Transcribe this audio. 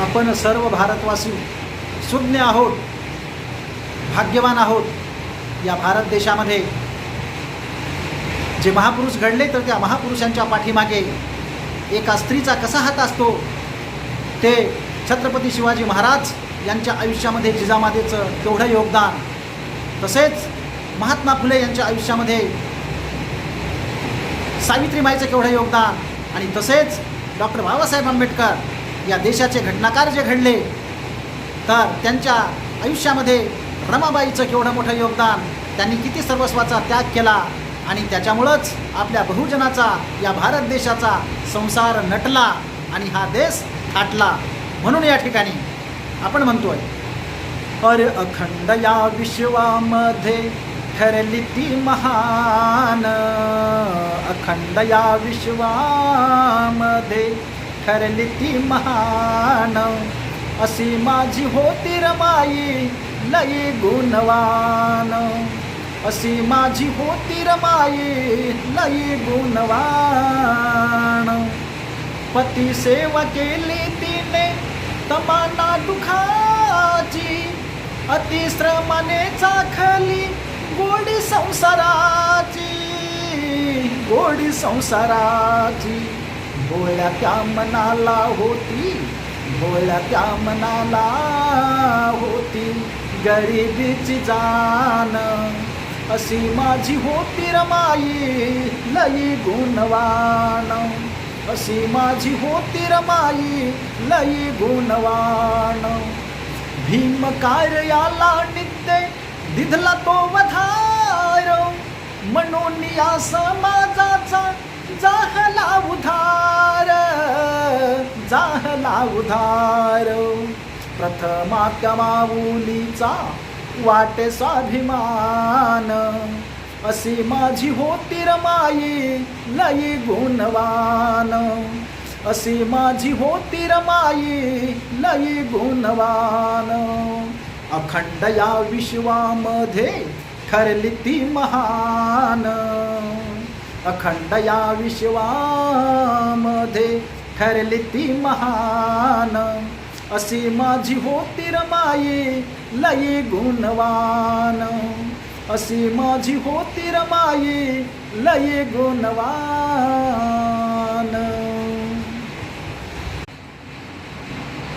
आपण सर्व भारतवासी सुज्ञ आहोत, भाग्यवान आहोत. या भारत देशामध्ये जे महापुरुष घडले तर त्या महापुरुषांच्या पाठीमागे एका स्त्रीचा कसा हात असतो ते छत्रपती शिवाजी महाराज यांच्या आयुष्यामध्ये जिजामातेचं केवढं योगदान, तसेच महात्मा फुले यांच्या आयुष्यामध्ये सावित्रीमाईचं केवढं योगदान, आणि तसेच डॉक्टर बाबासाहेब आंबेडकर या देशाचे घटनाकार जे घडले तर त्यांच्या आयुष्यामध्ये रमाबाईचं केवढं मोठं योगदान, त्यांनी किती सर्वस्वाचा त्याग केला आणि त्याच्यामुळंच आपल्या बहुजनाचा या भारत देशाचा संसार नटला आणि हा देश थाटला. म्हणून या ठिकाणी आपण म्हणतोय, अरे अखंड या विश्वामध्ये ठरली ती महान, अखंड या विश्वामध्ये ठरली ती महान, अशी माझी होती रमाई लई गुणवान, अशी माझी होती रमाई लई गुणवान. पती सेवा केली तिने तमाना दुखाची, अतिश्रमाने चाखली गोडी संसाराची, गोडी संसाराची. भोळ्या त्या मनाला होती, भोळ्या त्या मनाला होती गरिबीची जाण, अशी माझी होती रमाई लई गुणवान, अशी माझी होती रमाई लई गुणवान. भीम कार्याला नित्य दिधला तो वधार, म्हणून या समाजाचा जाहला उधार, जाहला उधार. प्रथमा त्या माऊलीचा वाटे स्वाभिमान, अशी माझी होती रमाई लई गुणवान, अशी माझी होती रमाई लई गुणवान. अखंड या विश्वामध्ये ठरली ती महान, अखंड या विश्वामध्ये ठरली ती महान, अशी माझी होती रमाई लई गुणवान, अशी माझी होती रमाई लई गुणवान.